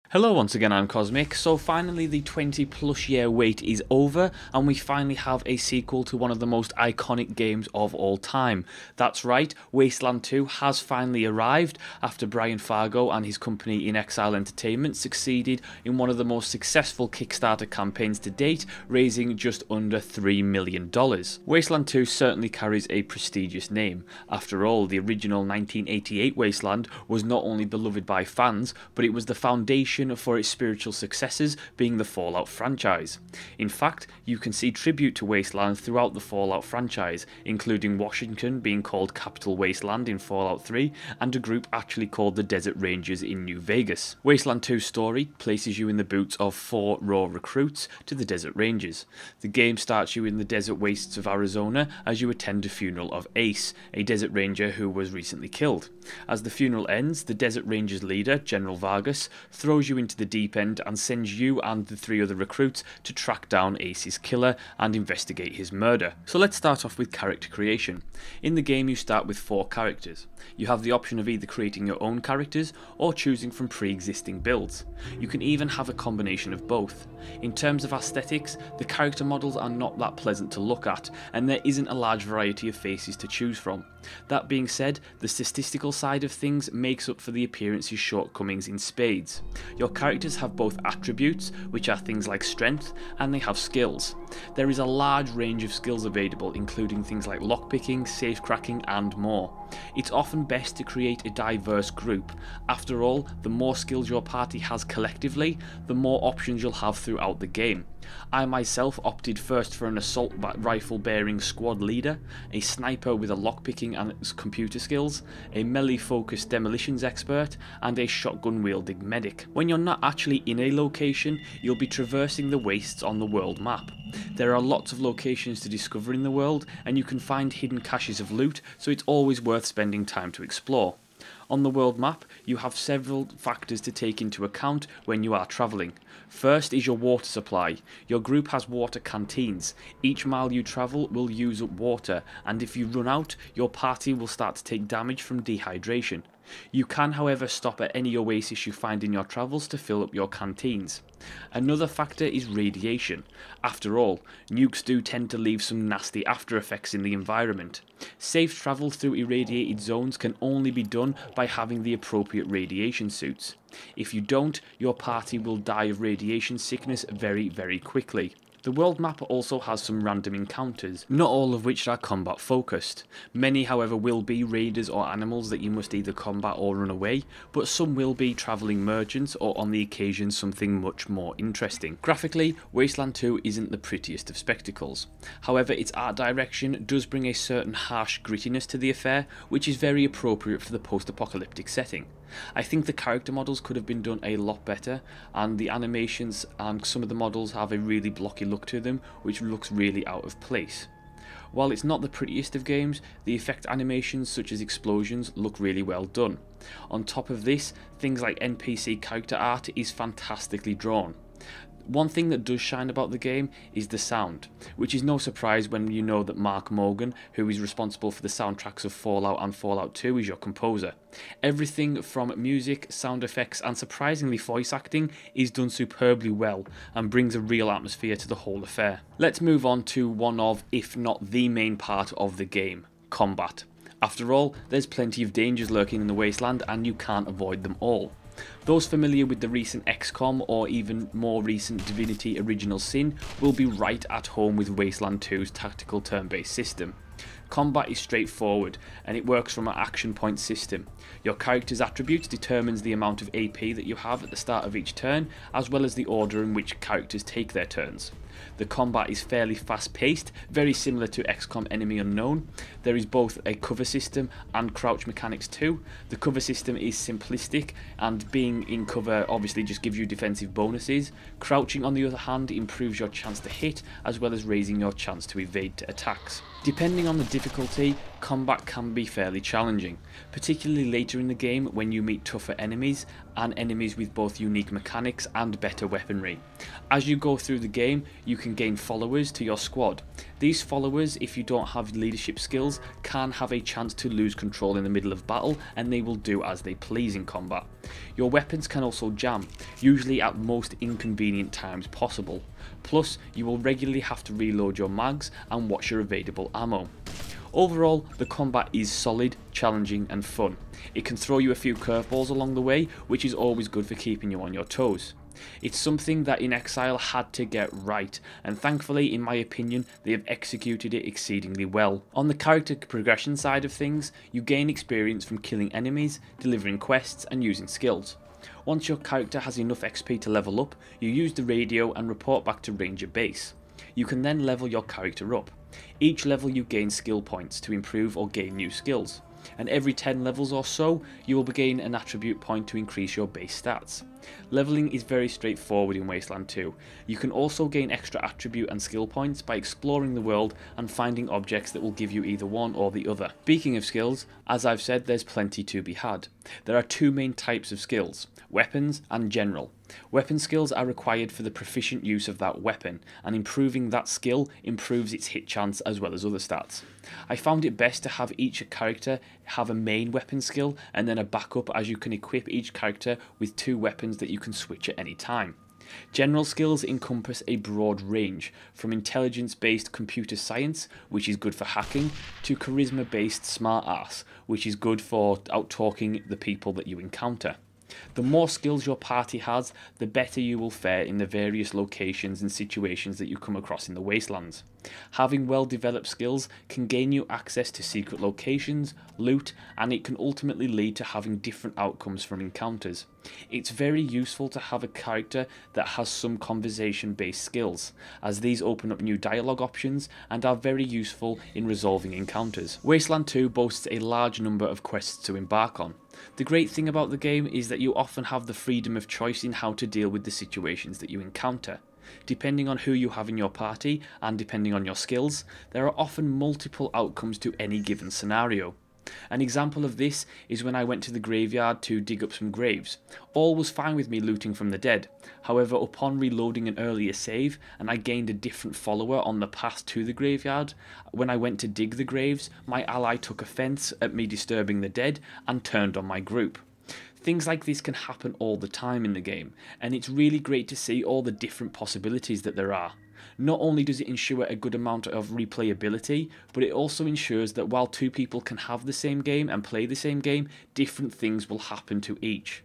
Hello once again, I'm Cosmic. So finally the 20 plus year wait is over and we finally have a sequel to one of the most iconic games of all time. That's right, Wasteland 2 has finally arrived after Brian Fargo and his company In Exile Entertainment succeeded in one of the most successful Kickstarter campaigns to date, raising just under $3 million. Wasteland 2 certainly carries a prestigious name. After all, the original 1988 Wasteland was not only beloved by fans, but it was the foundation for its spiritual successors, being the Fallout franchise. In fact, you can see tribute to Wasteland throughout the Fallout franchise, including Washington being called Capital Wasteland in Fallout 3, and a group actually called the Desert Rangers in New Vegas. Wasteland 2's story places you in the boots of 4 raw recruits to the Desert Rangers. The game starts you in the desert wastes of Arizona as you attend the funeral of Ace, a Desert Ranger who was recently killed. As the funeral ends, the Desert Rangers leader, General Vargas, throws you into the deep end and sends you and the 3 other recruits to track down Ace's killer and investigate his murder. So let's start off with character creation. In the game you start with 4 characters. You have the option of either creating your own characters or choosing from pre-existing builds. You can even have a combination of both. In terms of aesthetics, the character models are not that pleasant to look at, and there isn't a large variety of faces to choose from. That being said, the statistical side of things makes up for the appearance's shortcomings in spades. Your characters have both attributes, which are things like strength, and they have skills. There is a large range of skills available, including things like lockpicking, safecracking, and more. It's often best to create a diverse group. After all, the more skills your party has collectively, the more options you'll have throughout the game. I myself opted first for an assault rifle bearing squad leader, a sniper with a lockpicking and computer skills, a melee focused demolitions expert, and a shotgun wielding medic. When you're not actually in a location, you'll be traversing the wastes on the world map. There are lots of locations to discover in the world, and you can find hidden caches of loot, so it's always worth spending time to explore. On the world map, you have several factors to take into account when you are travelling. First is your water supply. Your group has water canteens. Each mile you travel will use up water, and if you run out, your party will start to take damage from dehydration. You can, however, stop at any oasis you find in your travels to fill up your canteens. Another factor is radiation. After all, nukes do tend to leave some nasty after effects in the environment. Safe travel through irradiated zones can only be done by having the appropriate radiation suits. If you don't, your party will die of radiation sickness very quickly. The world map also has some random encounters, not all of which are combat focused. Many, however, will be raiders or animals that you must either combat or run away, but some will be travelling merchants or on the occasion something much more interesting. Graphically, Wasteland 2 isn't the prettiest of spectacles. However, its art direction does bring a certain harsh grittiness to the affair, which is very appropriate for the post-apocalyptic setting. I think the character models could have been done a lot better, and the animations and some of the models have a really blocky look to them, which looks really out of place. While it's not the prettiest of games, the effect animations such as explosions look really well done. On top of this, things like NPC character art is fantastically drawn. One thing that does shine about the game is the sound, which is no surprise when you know that Mark Morgan, who is responsible for the soundtracks of Fallout and Fallout 2, is your composer. Everything from music, sound effects, and surprisingly voice acting is done superbly well and brings a real atmosphere to the whole affair. Let's move on to one of, if not the main part of the game, combat. After all, there's plenty of dangers lurking in the Wasteland and you can't avoid them all. Those familiar with the recent XCOM or even more recent Divinity Original Sin will be right at home with Wasteland 2's tactical turn-based system. Combat is straightforward and it works from an action point system. Your character's attributes determines the amount of AP that you have at the start of each turn, as well as the order in which characters take their turns. The combat is fairly fast paced, very similar to XCOM Enemy Unknown. There is both a cover system and crouch mechanics too. The cover system is simplistic, and being in cover obviously just gives you defensive bonuses. Crouching on the other hand improves your chance to hit, as well as raising your chance to evade attacks. Depending on the difficulty, combat can be fairly challenging, particularly later in the game when you meet tougher enemies and enemies with both unique mechanics and better weaponry. As you go through the game, you can gain followers to your squad. These followers, if you don't have leadership skills, can have a chance to lose control in the middle of battle, and they will do as they please in combat. Your weapons can also jam, usually at most inconvenient times possible. Plus, you will regularly have to reload your mags and watch your available ammo. Overall, the combat is solid, challenging and fun. It can throw you a few curveballs along the way, which is always good for keeping you on your toes. It's something that In Exile had to get right, and thankfully, in my opinion, they have executed it exceedingly well. On the character progression side of things, you gain experience from killing enemies, delivering quests and using skills. Once your character has enough XP to level up, you use the radio and report back to Ranger Base. You can then level your character up. Each level you gain skill points to improve or gain new skills, and every 10 levels or so you will gain an attribute point to increase your base stats. Leveling is very straightforward in Wasteland 2. You can also gain extra attribute and skill points by exploring the world and finding objects that will give you either one or the other. Speaking of skills, as I've said, there's plenty to be had. There are two main types of skills, weapons and general. Weapon skills are required for the proficient use of that weapon, and improving that skill improves its hit chance as well as other stats. I found it best to have each character have a main weapon skill and then a backup, as you can equip each character with two weapons that you can switch at any time. General skills encompass a broad range, from intelligence-based computer science, which is good for hacking, to charisma-based smart ass, which is good for out-talking the people that you encounter. The more skills your party has, the better you will fare in the various locations and situations that you come across in the Wastelands. Having well developed skills can gain you access to secret locations, loot, and it can ultimately lead to having different outcomes from encounters. It's very useful to have a character that has some conversation based skills, as these open up new dialogue options and are very useful in resolving encounters. Wasteland 2 boasts a large number of quests to embark on. The great thing about the game is that you often have the freedom of choice in how to deal with the situations that you encounter. Depending on who you have in your party and depending on your skills, there are often multiple outcomes to any given scenario. An example of this is when I went to the graveyard to dig up some graves. All was fine with me looting from the dead. However, upon reloading an earlier save and I gained a different follower on the path to the graveyard, when I went to dig the graves, my ally took offence at me disturbing the dead and turned on my group. Things like this can happen all the time in the game, and it's really great to see all the different possibilities that there are. Not only does it ensure a good amount of replayability, but it also ensures that while two people can have the same game and play the same game, different things will happen to each.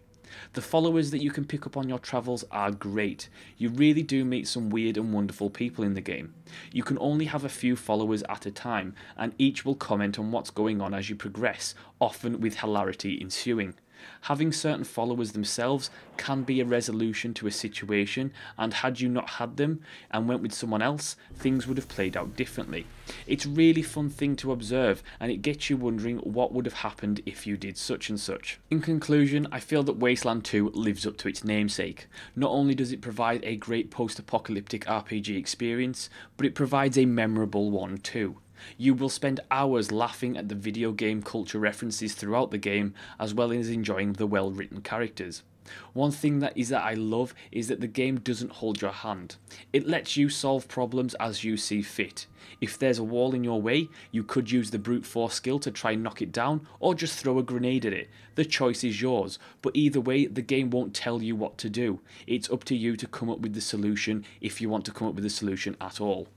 The followers that you can pick up on your travels are great. You really do meet some weird and wonderful people in the game. You can only have a few followers at a time, and each will comment on what's going on as you progress, often with hilarity ensuing. Having certain followers themselves can be a resolution to a situation, and had you not had them and went with someone else, things would have played out differently. It's a really fun thing to observe, and it gets you wondering what would have happened if you did such and such. In conclusion, I feel that Wasteland 2 lives up to its namesake. Not only does it provide a great post-apocalyptic RPG experience, but it provides a memorable one too. You will spend hours laughing at the video game culture references throughout the game, as well as enjoying the well-written characters. One thing that I love is that the game doesn't hold your hand. It lets you solve problems as you see fit. If there's a wall in your way, you could use the brute force skill to try and knock it down, or just throw a grenade at it. The choice is yours, but either way the game won't tell you what to do. It's up to you to come up with the solution, if you want to come up with a solution at all.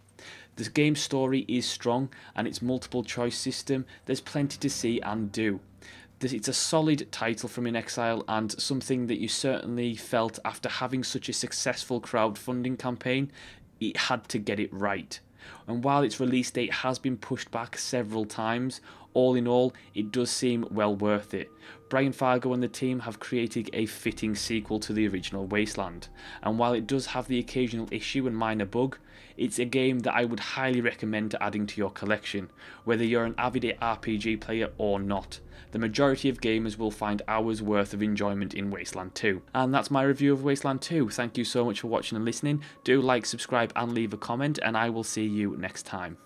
The game's story is strong, and its multiple choice system, there's plenty to see and do. It's a solid title from In Exile, and something that you certainly felt after having such a successful crowdfunding campaign, it had to get it right. And while its release date has been pushed back several times, all in all, it does seem well worth it. Brian Fargo and the team have created a fitting sequel to the original Wasteland, and while it does have the occasional issue and minor bug, it's a game that I would highly recommend adding to your collection, whether you're an avid RPG player or not. The majority of gamers will find hours worth of enjoyment in Wasteland 2. And that's my review of Wasteland 2. Thank you so much for watching and listening. Do like, subscribe and leave a comment, and I will see you next time.